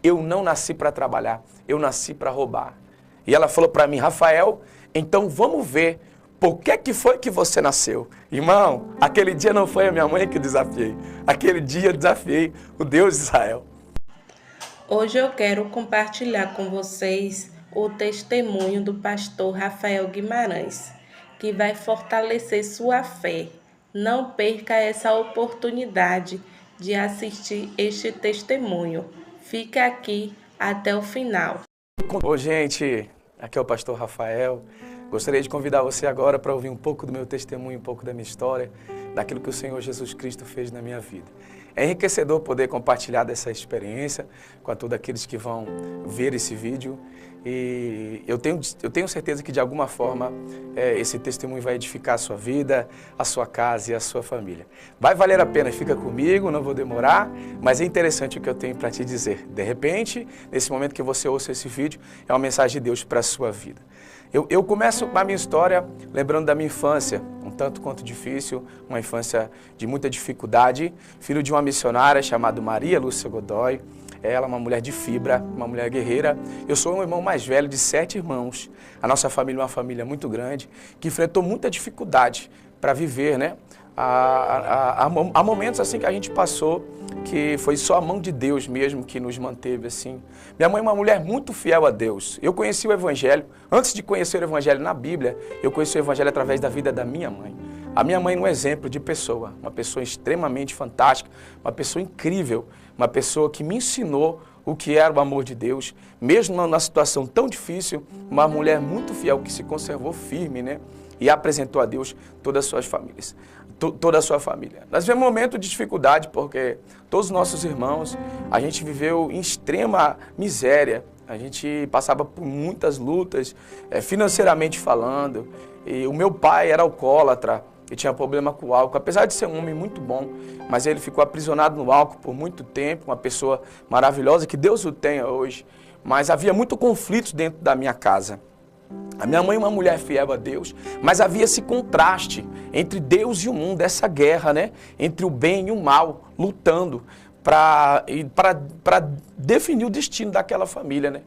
eu não nasci para trabalhar, eu nasci para roubar. E ela falou para mim, Rafael, então vamos ver por que foi que você nasceu. Irmão, aquele dia não foi a minha mãe que eu desafiei, aquele dia eu desafiei o Deus de Israel. Hoje eu quero compartilhar com vocês o testemunho do pastor Rafael Guimarães, que vai fortalecer sua fé. Não perca essa oportunidade de assistir este testemunho. Fique aqui até o final. Ô, gente, aqui é o pastor Rafael. Gostaria de convidar você agora para ouvir um pouco do meu testemunho, um pouco da minha história, daquilo que o Senhor Jesus Cristo fez na minha vida. É enriquecedor poder compartilhar dessa experiência com todos aqueles que vão ver esse vídeo. E eu tenho certeza que, de alguma forma, esse testemunho vai edificar a sua vida, a sua casa e a sua família. Vai valer a pena, fica comigo, não vou demorar, mas é interessante o que eu tenho para te dizer. De repente, nesse momento que você ouça esse vídeo, é uma mensagem de Deus para a sua vida. Eu começo a minha história lembrando da minha infância, um tanto quanto difícil, uma infância de muita dificuldade, filho de uma missionária chamada Maria Lúcia Godoy. Ela é uma mulher de fibra, uma mulher guerreira. Eu sou um irmão mais velho de 7 irmãos. A nossa família é uma família muito grande, que enfrentou muita dificuldade para viver, né? Há momentos assim que a gente passou, que foi só a mão de Deus mesmo que nos manteve assim. Minha mãe é uma mulher muito fiel a Deus. Eu conheci o Evangelho, antes de conhecer o Evangelho na Bíblia, eu conheci o Evangelho através da vida da minha mãe. A minha mãe é um exemplo de pessoa, uma pessoa extremamente fantástica, uma pessoa incrível, uma pessoa que me ensinou o que era o amor de Deus, mesmo numa situação tão difícil, uma mulher muito fiel que se conservou firme, né? E apresentou a Deus todas as suas famílias, toda a sua família. Nós vivemos um momento de dificuldade porque todos os nossos irmãos, a gente viveu em extrema miséria, a gente passava por muitas lutas, financeiramente falando, e o meu pai era alcoólatra, e tinha problema com o álcool, apesar de ser um homem muito bom, mas ele ficou aprisionado no álcool por muito tempo, uma pessoa maravilhosa, que Deus o tenha hoje, mas havia muito conflito dentro da minha casa. A minha mãe é uma mulher fiel a Deus, mas havia esse contraste entre Deus e o mundo, essa guerra, né? Entre o bem e o mal, lutando para definir o destino daquela família, né?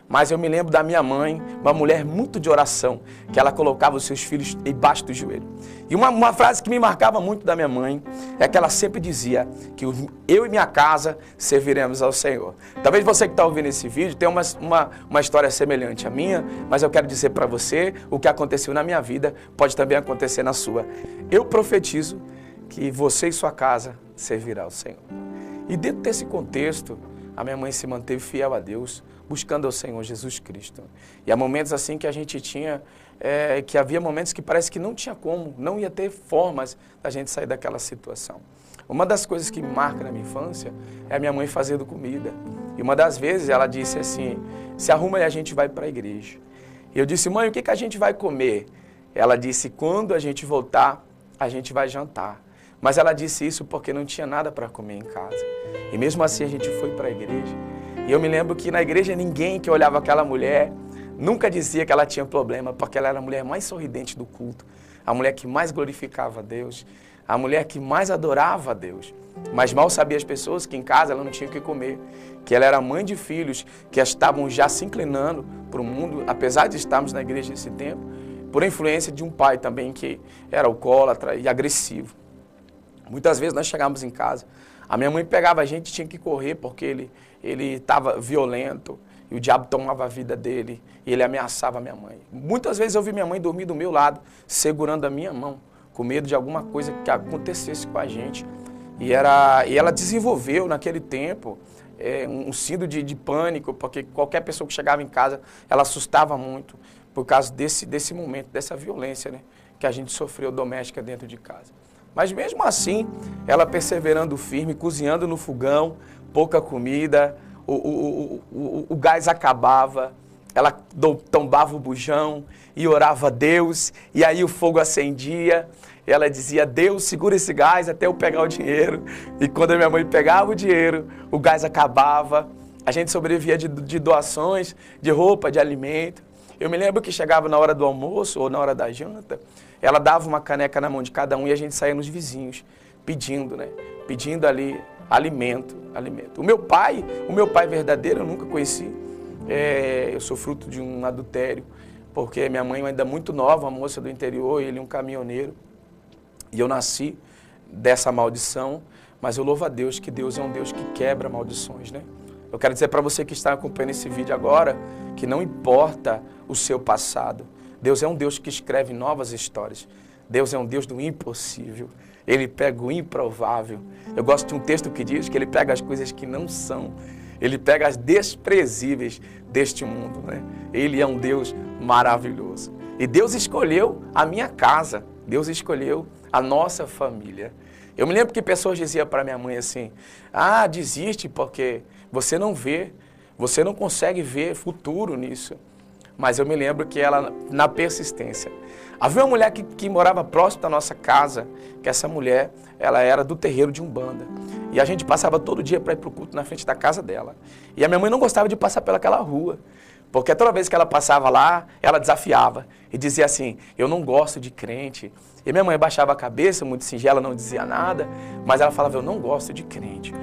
Mas eu me lembro da minha mãe, uma mulher muito de oração, que ela colocava os seus filhos embaixo do joelho. E uma frase que me marcava muito da minha mãe é que ela sempre dizia que eu e minha casa serviremos ao Senhor. Talvez você que está ouvindo esse vídeo tenha uma história semelhante à minha, mas eu quero dizer para você, o que aconteceu na minha vida pode também acontecer na sua. Eu profetizo que você e sua casa servirá ao Senhor. E dentro desse contexto, a minha mãe se manteve fiel a Deus, buscando ao Senhor Jesus Cristo. E há momentos assim que a gente tinha, que havia momentos que parece que não tinha como, não ia ter formas da gente sair daquela situação. Uma das coisas que me marca na minha infância é a minha mãe fazendo comida. E uma das vezes ela disse assim, se arruma e a gente vai para a igreja. E eu disse, mãe, o que a gente vai comer? Ela disse, quando a gente voltar, a gente vai jantar. Mas ela disse isso porque não tinha nada para comer em casa. E mesmo assim a gente foi para a igreja. E eu me lembro que na igreja ninguém que olhava aquela mulher nunca dizia que ela tinha problema, porque ela era a mulher mais sorridente do culto, a mulher que mais glorificava a Deus, a mulher que mais adorava a Deus. Mas mal sabia as pessoas que em casa ela não tinha o que comer, que ela era mãe de filhos que estavam já se inclinando para o mundo, apesar de estarmos na igreja nesse tempo, por influência de um pai também que era alcoólatra e agressivo. Muitas vezes nós chegávamos em casa, a minha mãe pegava a gente e tinha que correr porque ele estava violento e o diabo tomava a vida dele e ele ameaçava a minha mãe. Muitas vezes eu vi minha mãe dormir do meu lado, segurando a minha mão, com medo de alguma coisa que acontecesse com a gente. E ela desenvolveu naquele tempo um síndrome de pânico, porque qualquer pessoa que chegava em casa, ela assustava muito por causa desse momento, dessa violência, né, que a gente sofreu doméstica dentro de casa. Mas mesmo assim, ela perseverando firme, cozinhando no fogão, pouca comida, o gás acabava, ela tombava o bujão e orava a Deus, e aí o fogo acendia, e ela dizia, Deus, segura esse gás até eu pegar o dinheiro. E quando a minha mãe pegava o dinheiro, o gás acabava, a gente sobrevivia de doações, de roupa, de alimento. Eu me lembro que chegava na hora do almoço ou na hora da janta, ela dava uma caneca na mão de cada um e a gente saía nos vizinhos, pedindo, né? Pedindo ali alimento. O meu pai verdadeiro eu nunca conheci. Eu sou fruto de um adultério, porque minha mãe ainda muito nova, uma moça do interior, ele um caminhoneiro. E eu nasci dessa maldição, mas eu louvo a Deus que Deus é um Deus que quebra maldições, né? Eu quero dizer para você que está acompanhando esse vídeo agora, que não importa o seu passado, Deus é um Deus que escreve novas histórias. Deus é um Deus do impossível. Ele pega o improvável. Eu gosto de um texto que diz que ele pega as coisas que não são. Ele pega as desprezíveis deste mundo, né? Ele é um Deus maravilhoso. E Deus escolheu a minha casa. Deus escolheu a nossa família. Eu me lembro que pessoas diziam para minha mãe assim, desiste porque você não vê, você não consegue ver futuro nisso. Mas eu me lembro que ela, na persistência, havia uma mulher que morava próximo da nossa casa, que essa mulher, ela era do terreiro de Umbanda. E a gente passava todo dia para ir para o culto na frente da casa dela. E a minha mãe não gostava de passar pelaquela rua, porque toda vez que ela passava lá, ela desafiava e dizia assim, eu não gosto de crente. E minha mãe baixava a cabeça, muito singela, não dizia nada, mas ela falava, eu não gosto de crente.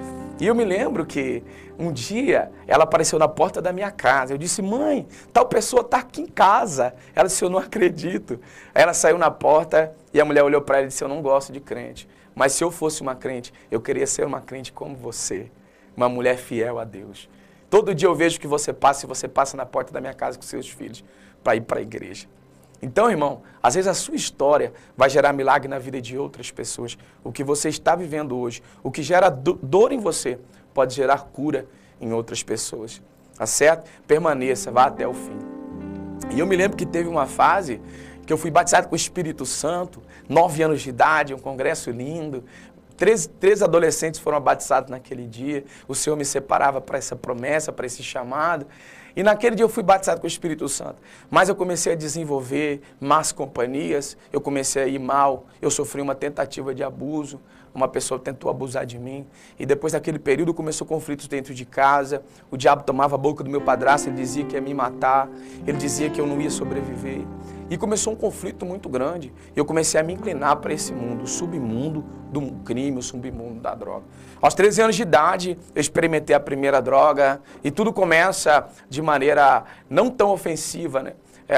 E eu me lembro que um dia ela apareceu na porta da minha casa. Eu disse, mãe, tal pessoa está aqui em casa. Ela disse, eu não acredito. Aí ela saiu na porta e a mulher olhou para ela e disse, eu não gosto de crente. Mas se eu fosse uma crente, eu queria ser uma crente como você. Uma mulher fiel a Deus. Todo dia eu vejo que você passa na porta da minha casa com seus filhos para ir para a igreja. Então, irmão, às vezes a sua história vai gerar milagre na vida de outras pessoas. O que você está vivendo hoje, o que gera dor em você, pode gerar cura em outras pessoas. Tá certo? Permaneça, vá até o fim. E eu me lembro que teve uma fase que eu fui batizado com o Espírito Santo, 9 anos de idade, um congresso lindo. Três adolescentes foram batizados naquele dia. O Senhor me separava para essa promessa, para esse chamado. E naquele dia eu fui batizado com o Espírito Santo. Mas eu comecei a desenvolver más companhias, eu comecei a ir mal, eu sofri uma tentativa de abuso, uma pessoa tentou abusar de mim. E depois daquele período começou conflitos dentro de casa, o diabo tomava a boca do meu padrasto, ele dizia que ia me matar, ele dizia que eu não ia sobreviver. E começou um conflito muito grande. Eu comecei a me inclinar para esse mundo, o submundo do crime, o submundo da droga. Aos 13 anos de idade, eu experimentei a primeira droga e tudo começa de maneira não tão ofensiva, né?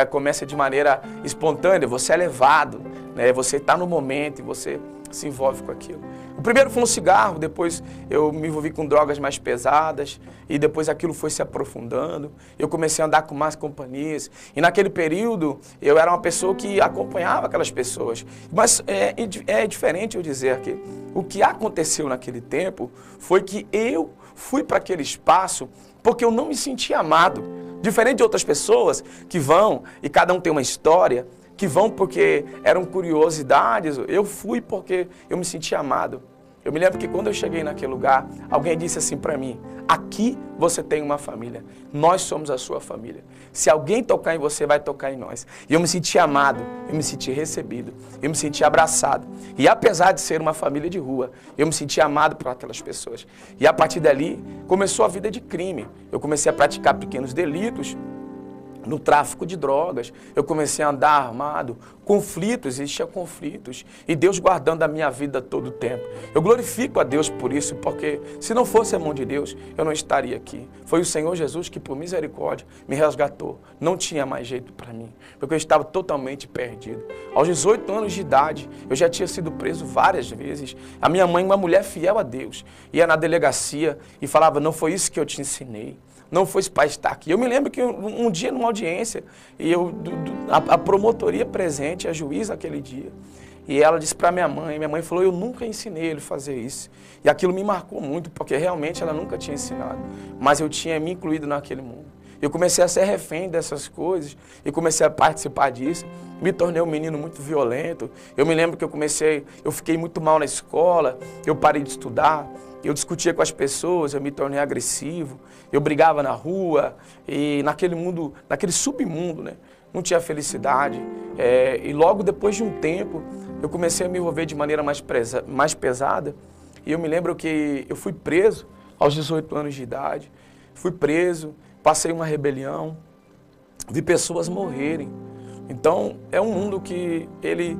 Começa de maneira espontânea, você é levado, né? Você está no momento e você se envolve com aquilo. O primeiro foi um cigarro, depois eu me envolvi com drogas mais pesadas e depois aquilo foi se aprofundando. Eu comecei a andar com más companhias e naquele período eu era uma pessoa que acompanhava aquelas pessoas. Mas é diferente eu dizer aqui, o que aconteceu naquele tempo foi que eu fui para aquele espaço porque eu não me sentia amado. Diferente de outras pessoas que vão e cada um tem uma história, que vão porque eram curiosidades, eu fui porque eu me senti amado. Eu me lembro que quando eu cheguei naquele lugar, alguém disse assim para mim, aqui você tem uma família, nós somos a sua família. Se alguém tocar em você, vai tocar em nós. E eu me senti amado, eu me senti recebido, eu me senti abraçado. E apesar de ser uma família de rua, eu me senti amado por aquelas pessoas. E a partir dali, começou a vida de crime. Eu comecei a praticar pequenos delitos, no tráfico de drogas, eu comecei a andar armado, existiam conflitos, e Deus guardando a minha vida todo o tempo. Eu glorifico a Deus por isso, porque se não fosse a mão de Deus, eu não estaria aqui. Foi o Senhor Jesus que, por misericórdia, me resgatou. Não tinha mais jeito para mim, porque eu estava totalmente perdido. Aos 18 anos de idade, eu já tinha sido preso várias vezes. A minha mãe, uma mulher fiel a Deus, ia na delegacia e falava, não foi isso que eu te ensinei. Não foi para estar aqui. Eu me lembro que um dia, numa audiência, e a promotoria presente, a juíza naquele dia, e ela disse para minha mãe falou, eu nunca ensinei ele a fazer isso. E aquilo me marcou muito, porque realmente ela nunca tinha ensinado, mas eu tinha me incluído naquele mundo. Eu comecei a ser refém dessas coisas, e comecei a participar disso, me tornei um menino muito violento. Eu me lembro que eu fiquei muito mal na escola, eu parei de estudar, eu discutia com as pessoas, eu me tornei agressivo, eu brigava na rua, e naquele mundo, naquele submundo, né, não tinha felicidade. E logo depois de um tempo, eu comecei a me envolver de maneira mais pesada, e eu me lembro que eu fui preso aos 18 anos de idade, fui preso, passei uma rebelião, vi pessoas morrerem. Então, é um mundo que ele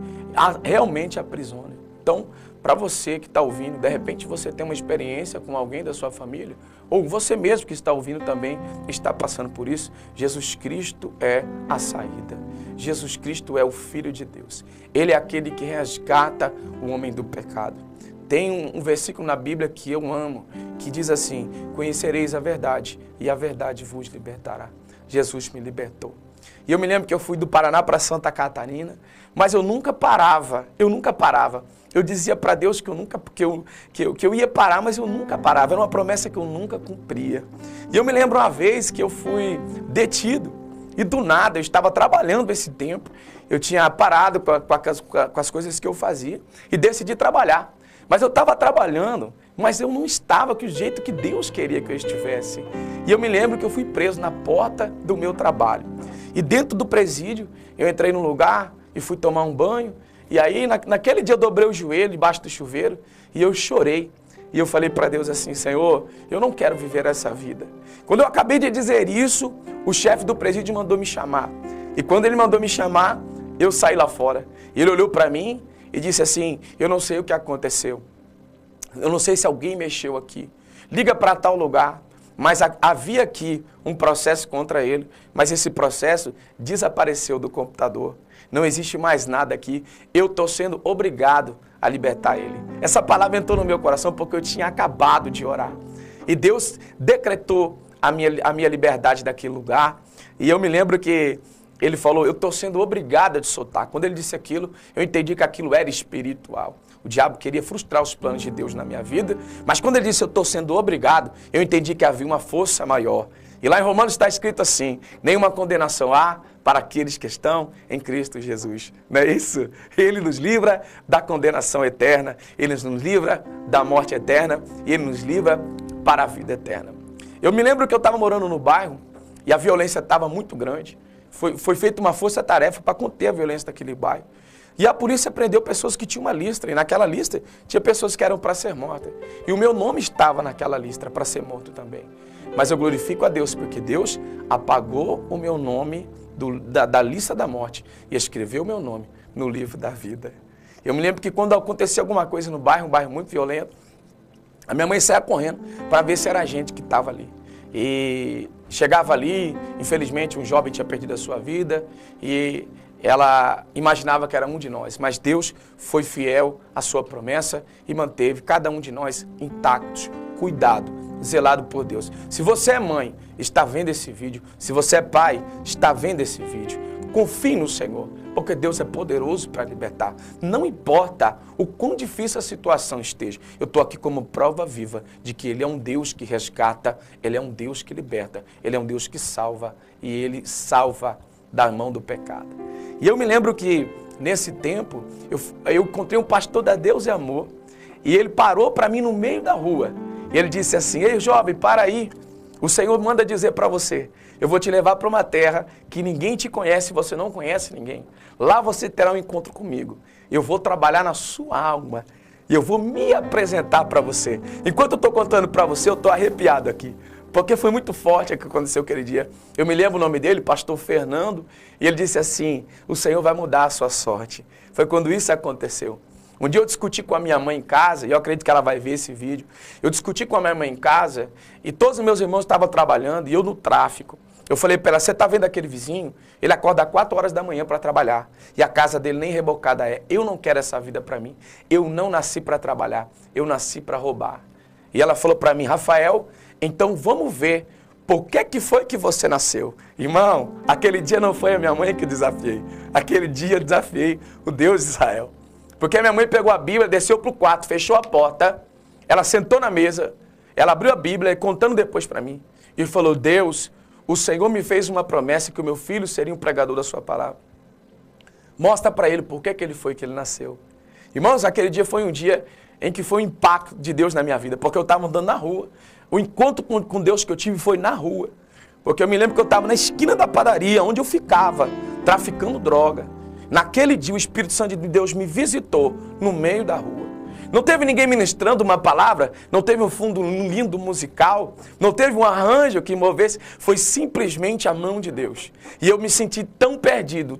realmente aprisiona. Então, para você que está ouvindo, de repente você tem uma experiência com alguém da sua família, ou você mesmo que está ouvindo também está passando por isso, Jesus Cristo é a saída. Jesus Cristo é o Filho de Deus. Ele é aquele que resgata o homem do pecado. Tem um versículo na Bíblia que eu amo, que diz assim: conhecereis a verdade e a verdade vos libertará. Jesus me libertou. E eu me lembro que eu fui do Paraná para Santa Catarina, mas eu nunca parava. Eu dizia para Deus que eu ia parar, mas eu nunca parava. Era uma promessa que eu nunca cumpria. E eu me lembro uma vez que eu fui detido e do nada, eu estava trabalhando esse tempo, eu tinha parado com as coisas que eu fazia e decidi trabalhar. Mas eu estava trabalhando, mas eu não estava do jeito que Deus queria que eu estivesse. E eu me lembro que eu fui preso na porta do meu trabalho. E dentro do presídio, eu entrei num lugar e fui tomar um banho. E aí, naquele dia, eu dobrei o joelho debaixo do chuveiro e eu chorei. E eu falei para Deus assim: Senhor, eu não quero viver essa vida. Quando eu acabei de dizer isso, o chefe do presídio mandou me chamar. E quando ele mandou me chamar, eu saí lá fora. E ele olhou para mim e disse assim: eu não sei o que aconteceu. Eu não sei se alguém mexeu aqui. Liga para tal lugar. Mas havia aqui um processo contra ele, mas esse processo desapareceu do computador. Não existe mais nada aqui. Eu estou sendo obrigado a libertar ele. Essa palavra entrou no meu coração porque eu tinha acabado de orar. E Deus decretou a minha liberdade daquele lugar. E eu me lembro que ele falou: eu estou sendo obrigado a te soltar. Quando ele disse aquilo, eu entendi que aquilo era espiritual. O diabo queria frustrar os planos de Deus na minha vida, mas quando ele disse eu estou sendo obrigado, eu entendi que havia uma força maior. E lá em Romanos está escrito assim: nenhuma condenação há para aqueles que estão em Cristo Jesus. Não é isso? Ele nos livra da condenação eterna, Ele nos livra da morte eterna e Ele nos livra para a vida eterna. Eu me lembro que eu estava morando no bairro e a violência estava muito grande. Foi feita uma força-tarefa para conter a violência daquele bairro. E a polícia prendeu pessoas que tinham uma lista, e naquela lista tinha pessoas que eram para ser mortas. E o meu nome estava naquela lista para ser morto também. Mas eu glorifico a Deus, porque Deus apagou o meu nome da lista da morte e escreveu o meu nome no livro da vida. Eu me lembro que quando acontecia alguma coisa no bairro, um bairro muito violento, a minha mãe saía correndo para ver se era a gente que estava ali. E chegava ali, infelizmente um jovem tinha perdido a sua vida e ela imaginava que era um de nós, mas Deus foi fiel à sua promessa e manteve cada um de nós intactos, cuidado, zelado por Deus. Se você é mãe, está vendo esse vídeo, se você é pai, está vendo esse vídeo, confie no Senhor, porque Deus é poderoso para libertar. Não importa o quão difícil a situação esteja, eu estou aqui como prova viva de que Ele é um Deus que resgata, Ele é um Deus que liberta, Ele é um Deus que salva e Ele salva da mão do pecado. E eu me lembro que nesse tempo eu encontrei um pastor da Deus e Amor e ele parou para mim no meio da rua e ele disse assim: ei jovem, para aí, o Senhor manda dizer para você, eu vou te levar para uma terra que ninguém te conhece, você não conhece ninguém. Lá você terá um encontro comigo. Eu vou trabalhar na sua alma e eu vou me apresentar para você. Enquanto eu estou contando para você, eu estou arrepiado aqui. Porque foi muito forte o que aconteceu aquele dia. Eu me lembro o nome dele, pastor Fernando, e ele disse assim: o Senhor vai mudar a sua sorte. Foi quando isso aconteceu. Um dia eu discuti com a minha mãe em casa, e eu acredito que ela vai ver esse vídeo. Eu discuti com a minha mãe em casa, e todos os meus irmãos estavam trabalhando, e eu no tráfico. Eu falei para ela: você está vendo aquele vizinho? Ele acorda às 4 horas da manhã para trabalhar, e a casa dele nem rebocada é. Eu não quero essa vida para mim. Eu não nasci para trabalhar, eu nasci para roubar. E ela falou para mim: Rafael, então vamos ver por que foi que você nasceu. Irmão, aquele dia não foi a minha mãe que eu desafiei. Aquele dia eu desafiei o Deus de Israel. Porque a minha mãe pegou a Bíblia, desceu para o quarto, fechou a porta, ela sentou na mesa, ela abriu a Bíblia, contando depois para mim, e falou: Deus, o Senhor me fez uma promessa que o meu filho seria um pregador da sua palavra. Mostra para ele por que ele foi que ele nasceu. Irmãos, aquele dia foi um dia em que foi um impacto de Deus na minha vida, porque eu estava andando na rua. O encontro com Deus que eu tive foi na rua. Porque eu me lembro que eu estava na esquina da padaria, onde eu ficava, traficando droga. Naquele dia o Espírito Santo de Deus me visitou no meio da rua. Não teve ninguém ministrando uma palavra, não teve um fundo lindo musical, não teve um arranjo que movesse, foi simplesmente a mão de Deus. E eu me senti tão perdido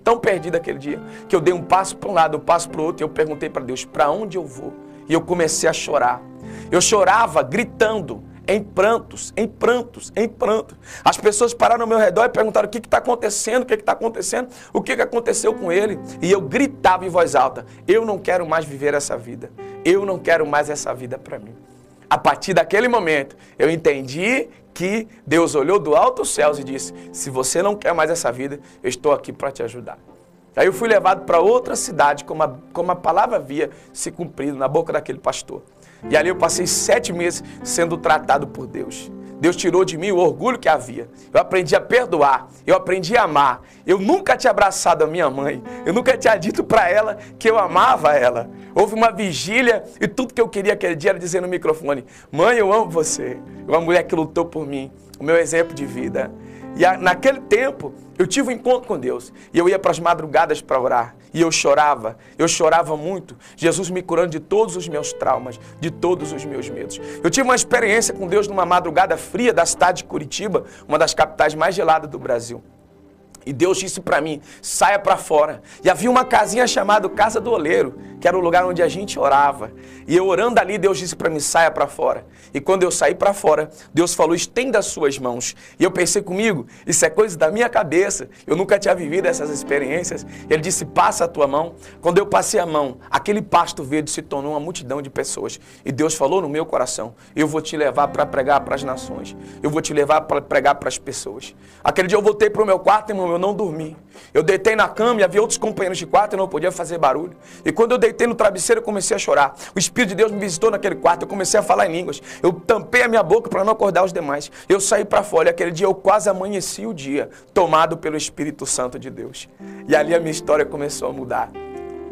aquele dia, que eu dei um passo para um lado, um passo para o outro, e eu perguntei para Deus: para onde eu vou? e eu comecei a chorar. Eu chorava gritando, em prantos, em prantos, em prantos. As pessoas pararam ao meu redor e perguntaram o que está acontecendo, o que está acontecendo, o que aconteceu com ele. E eu gritava em voz alta, eu não quero mais viver essa vida. Eu não quero mais essa vida para mim. A partir daquele momento, eu entendi que Deus olhou do alto dos céus e disse, se você não quer mais essa vida, eu estou aqui para te ajudar. Aí eu fui levado para outra cidade, como a palavra havia se cumprido na boca daquele pastor. E ali eu passei 7 meses sendo tratado por Deus. Deus tirou de mim o orgulho que havia. Eu aprendi a perdoar, eu aprendi a amar. Eu nunca tinha abraçado a minha mãe, eu nunca tinha dito para ela que eu amava ela. Houve uma vigília e tudo que eu queria aquele dia era dizer no microfone, mãe, eu amo você. Uma mulher que lutou por mim, o meu exemplo de vida. E naquele tempo, eu tive um encontro com Deus. E eu ia para as madrugadas para orar. E eu chorava muito. Jesus me curando de todos os meus traumas, de todos os meus medos. Eu tive uma experiência com Deus numa madrugada fria da cidade de Curitiba, uma das capitais mais geladas do Brasil. E Deus disse para mim, saia para fora. E havia uma casinha chamada Casa do Oleiro, que era o lugar onde a gente orava. E eu orando ali, Deus disse para mim, saia para fora. E quando eu saí para fora, Deus falou, estenda as suas mãos. E eu pensei comigo, isso é coisa da minha cabeça. Eu nunca tinha vivido essas experiências. Ele disse, passa a tua mão. Quando eu passei a mão, aquele pasto verde se tornou uma multidão de pessoas. E Deus falou no meu coração, eu vou te levar para pregar para as nações. Eu vou te levar para pregar para as pessoas. Aquele dia eu voltei para o meu quarto, irmão, eu não dormi. Eu deitei na cama e havia outros companheiros de quarto e não podia fazer barulho. E quando eu deitei no travesseiro, eu comecei a chorar. O Espírito de Deus me visitou naquele quarto, eu comecei a falar em línguas. Eu tampei a minha boca para não acordar os demais. Eu saí para fora e aquele dia eu quase amanheci o dia, tomado pelo Espírito Santo de Deus. E ali a minha história começou a mudar.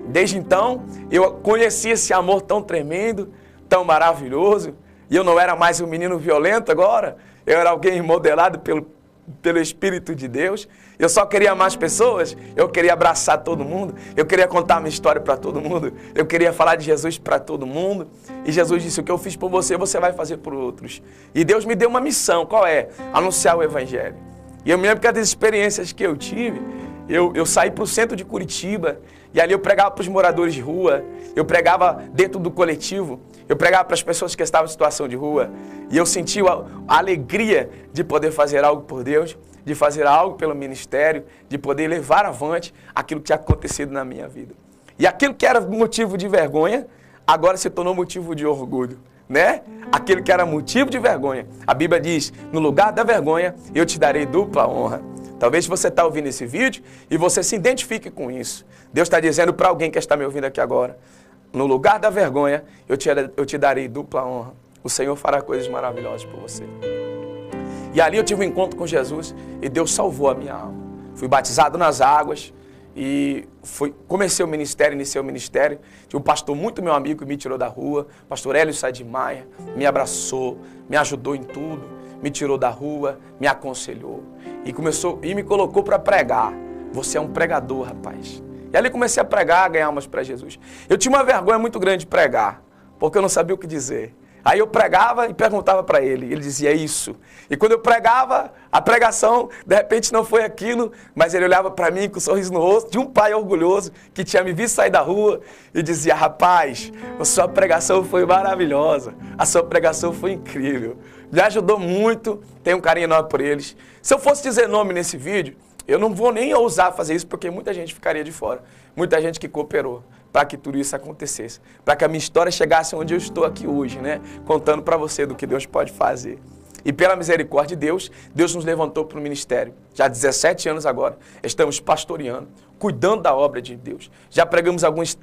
Desde então, eu conheci esse amor tão tremendo, tão maravilhoso. E eu não era mais um menino violento agora, eu era alguém modelado pelo Espírito de Deus. Eu só queria amar as pessoas, eu queria abraçar todo mundo, eu queria contar a minha história para todo mundo, eu queria falar de Jesus para todo mundo. E Jesus disse, o que eu fiz por você, você vai fazer por outros. E Deus me deu uma missão, qual é? Anunciar o Evangelho. E eu me lembro que das experiências que eu tive, eu saí para o centro de Curitiba, e ali eu pregava para os moradores de rua, eu pregava dentro do coletivo, eu pregava para as pessoas que estavam em situação de rua, e eu sentia a alegria de poder fazer algo por Deus, de fazer algo pelo ministério, de poder levar avante aquilo que tinha acontecido na minha vida. E aquilo que era motivo de vergonha, agora se tornou motivo de orgulho, né? Aquilo que era motivo de vergonha. A Bíblia diz, no lugar da vergonha, eu te darei dupla honra. Talvez você está ouvindo esse vídeo e você se identifique com isso. Deus está dizendo para alguém que está me ouvindo aqui agora, no lugar da vergonha, eu te darei dupla honra. O Senhor fará coisas maravilhosas por você. E ali eu tive um encontro com Jesus e Deus salvou a minha alma. Fui batizado nas águas e comecei o ministério, iniciei o ministério. Tinha um pastor muito meu amigo que me tirou da rua, pastor Hélio Sá de Maia, me abraçou, me ajudou em tudo, me tirou da rua, me aconselhou e me colocou para pregar. Você é um pregador, rapaz. E ali comecei a pregar, ganhar almas para Jesus. Eu tinha uma vergonha muito grande de pregar, porque eu não sabia o que dizer. Aí eu pregava e perguntava para ele, ele dizia isso. E quando eu pregava, a pregação, de repente não foi aquilo, mas ele olhava para mim com um sorriso no rosto, de um pai orgulhoso que tinha me visto sair da rua e dizia, rapaz, a sua pregação foi maravilhosa, a sua pregação foi incrível, me ajudou muito, tenho um carinho enorme por eles. Se eu fosse dizer nome nesse vídeo, eu não vou nem ousar fazer isso, porque muita gente ficaria de fora, muita gente que cooperou para que tudo isso acontecesse, para que a minha história chegasse onde eu estou aqui hoje, né? Contando para você do que Deus pode fazer. E pela misericórdia de Deus, Deus nos levantou para o ministério. Já há 17 anos agora, estamos pastoreando, cuidando da obra de Deus. Já pregamos alguns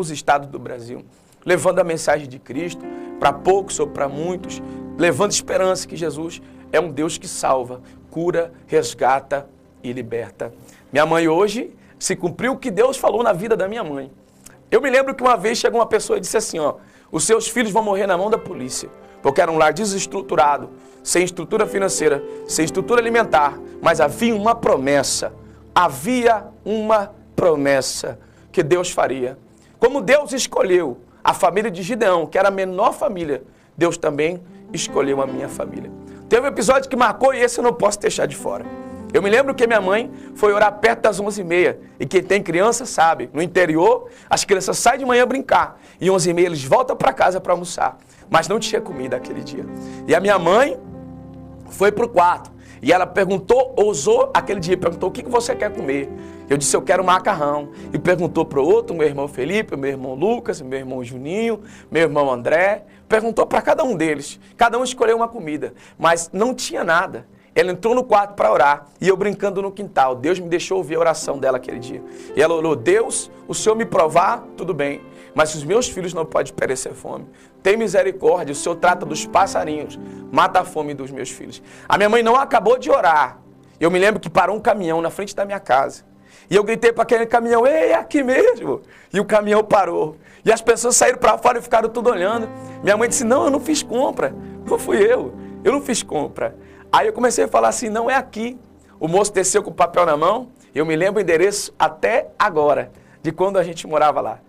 estados do Brasil, levando a mensagem de Cristo para poucos ou para muitos, levando esperança que Jesus é um Deus que salva, cura, resgata e liberta. Minha mãe hoje se cumpriu o que Deus falou na vida da minha mãe. Eu me lembro que uma vez chegou uma pessoa e disse assim, ó, os seus filhos vão morrer na mão da polícia, porque era um lar desestruturado, sem estrutura financeira, sem estrutura alimentar, mas havia uma promessa que Deus faria. Como Deus escolheu a família de Gideão, que era a menor família, Deus também escolheu a minha família. Teve um episódio que marcou e esse eu não posso deixar de fora. Eu me lembro que minha mãe foi orar perto das 11h30. E quem tem criança sabe, no interior, as crianças saem de manhã brincar. E 11h30 eles voltam para casa para almoçar. Mas não tinha comida aquele dia. E a minha mãe foi para o quarto. E ela perguntou, ousou aquele dia, perguntou, o que você quer comer? Eu disse, eu quero macarrão. E perguntou para o outro, meu irmão Felipe, meu irmão Lucas, meu irmão Juninho, meu irmão André. Perguntou para cada um deles. Cada um escolheu uma comida. Mas não tinha nada. Ela entrou no quarto para orar, e eu brincando no quintal. Deus me deixou ouvir a oração dela aquele dia. E ela orou, Deus, o Senhor me provar, tudo bem. Mas os meus filhos não podem perecer fome. Tem misericórdia, o Senhor trata dos passarinhos, mata a fome dos meus filhos. A minha mãe não acabou de orar. Eu me lembro que parou um caminhão na frente da minha casa. E eu gritei para aquele caminhão, ei, é aqui mesmo. E o caminhão parou. E as pessoas saíram para fora e ficaram tudo olhando. Minha mãe disse, não, eu não fiz compra. Não fui eu não fiz compra. Aí eu comecei a falar assim, não é aqui. O moço desceu com o papel na mão, eu me lembro o endereço até agora, de quando a gente morava lá.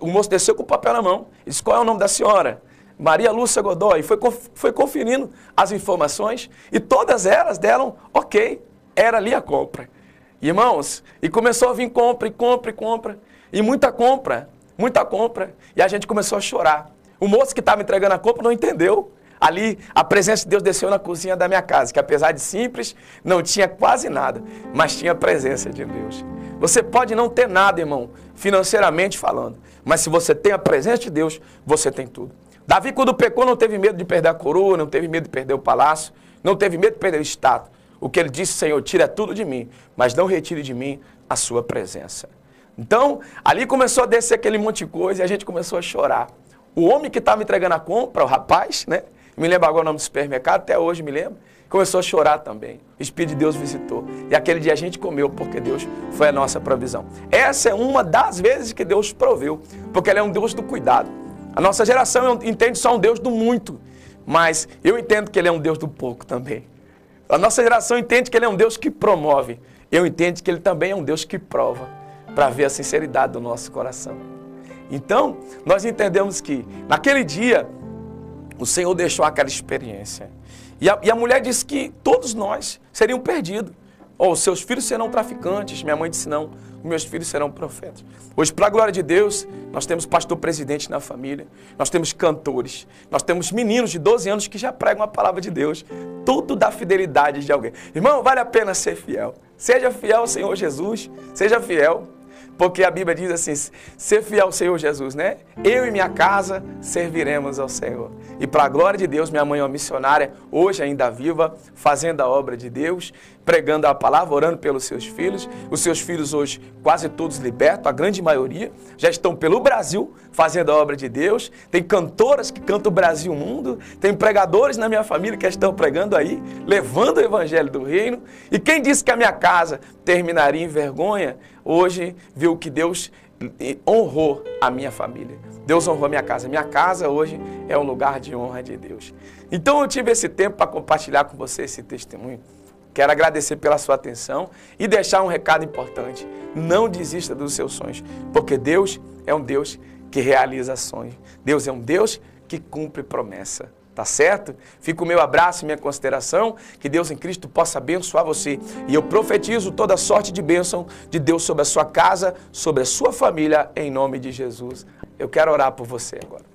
O moço desceu com o papel na mão, e disse, qual é o nome da senhora? Maria Lúcia Godoy. Foi conferindo as informações, e todas elas deram, ok, era ali a compra. Irmãos, e começou a vir compra, e muita compra, e a gente começou a chorar. O moço que estava entregando a compra não entendeu. Ali, a presença de Deus desceu na cozinha da minha casa, que apesar de simples, não tinha quase nada, mas tinha a presença de Deus. Você pode não ter nada, irmão, financeiramente falando, mas se você tem a presença de Deus, você tem tudo. Davi, quando pecou, não teve medo de perder a coroa, não teve medo de perder o palácio, não teve medo de perder o status. O que ele disse, Senhor, tira tudo de mim, mas não retire de mim a sua presença. Então, ali começou a descer aquele monte de coisa e a gente começou a chorar. O homem que estava entregando a compra, o rapaz, né? Me lembro agora o nome do supermercado, até hoje me lembro. Começou a chorar também. O Espírito de Deus visitou. E aquele dia a gente comeu, porque Deus foi a nossa provisão. Essa é uma das vezes que Deus proveu, porque Ele é um Deus do cuidado. A nossa geração entende só um Deus do muito, mas eu entendo que Ele é um Deus do pouco também. A nossa geração entende que Ele é um Deus que promove. Eu entendo que Ele também é um Deus que prova, para ver a sinceridade do nosso coração. Então, nós entendemos que naquele dia, o Senhor deixou aquela experiência. E a mulher disse que todos nós seriam perdidos. Ou seus filhos serão traficantes. Minha mãe disse não, meus filhos serão profetas. Hoje, para a glória de Deus, nós temos pastor presidente na família. Nós temos cantores. Nós temos meninos de 12 anos que já pregam a palavra de Deus. Tudo da fidelidade de alguém. Irmão, vale a pena ser fiel. Seja fiel ao Senhor Jesus. Seja fiel. Porque a Bíblia diz assim, ser fiel ao Senhor Jesus, né? Eu e minha casa serviremos ao Senhor. E para a glória de Deus, minha mãe é uma missionária, hoje ainda viva, fazendo a obra de Deus, pregando a palavra, orando pelos seus filhos. Os seus filhos hoje, quase todos libertos, a grande maioria, já estão pelo Brasil, fazendo a obra de Deus. Tem cantoras que cantam o Brasil mundo, tem pregadores na minha família que estão pregando aí, levando o evangelho do reino. E quem disse que a minha casa terminaria em vergonha, hoje viu que Deus honrou a minha família. Deus honrou a minha casa. Minha casa hoje é um lugar de honra de Deus. Então eu tive esse tempo para compartilhar com você esse testemunho. Quero agradecer pela sua atenção e deixar um recado importante. Não desista dos seus sonhos, porque Deus é um Deus que realiza sonhos. Deus é um Deus que cumpre promessa. Tá certo? Fica o meu abraço e minha consideração, que Deus em Cristo possa abençoar você. E eu profetizo toda sorte de bênção de Deus sobre a sua casa, sobre a sua família, em nome de Jesus. Eu quero orar por você agora.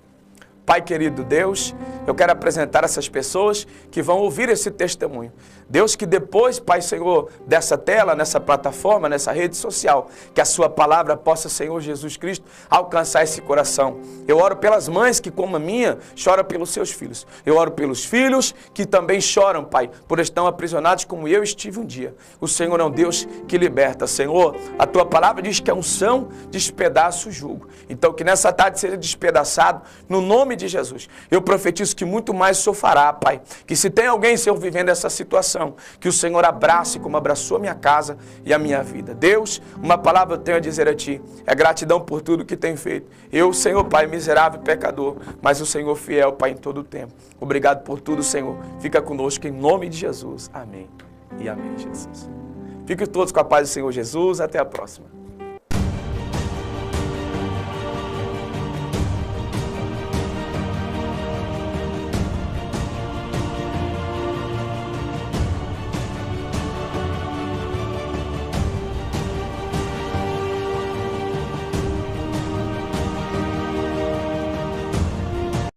Pai querido Deus, eu quero apresentar essas pessoas que vão ouvir esse testemunho. Deus, que depois, Pai Senhor, dessa tela, nessa plataforma, nessa rede social, que a sua palavra possa, Senhor Jesus Cristo, alcançar esse coração. Eu oro pelas mães que, como a minha, choram pelos seus filhos. Eu oro pelos filhos que também choram, Pai, por estar aprisionados como eu estive um dia. O Senhor é um Deus que liberta. Senhor, a tua palavra diz que a unção despedaça o jugo. Então, que nessa tarde seja despedaçado, no nome de Jesus. Eu profetizo que muito mais o Senhor fará, Pai. Que se tem alguém, Senhor, vivendo essa situação, que o Senhor abrace como abraçou a minha casa e a minha vida. Deus, uma palavra eu tenho a dizer a Ti. É gratidão por tudo que tem feito. Eu, Senhor, Pai, miserável e pecador, mas o Senhor fiel, Pai, em todo o tempo. Obrigado por tudo, Senhor. Fica conosco em nome de Jesus. Amém. E amém, Jesus. Fiquem todos com a paz do Senhor Jesus. Até a próxima.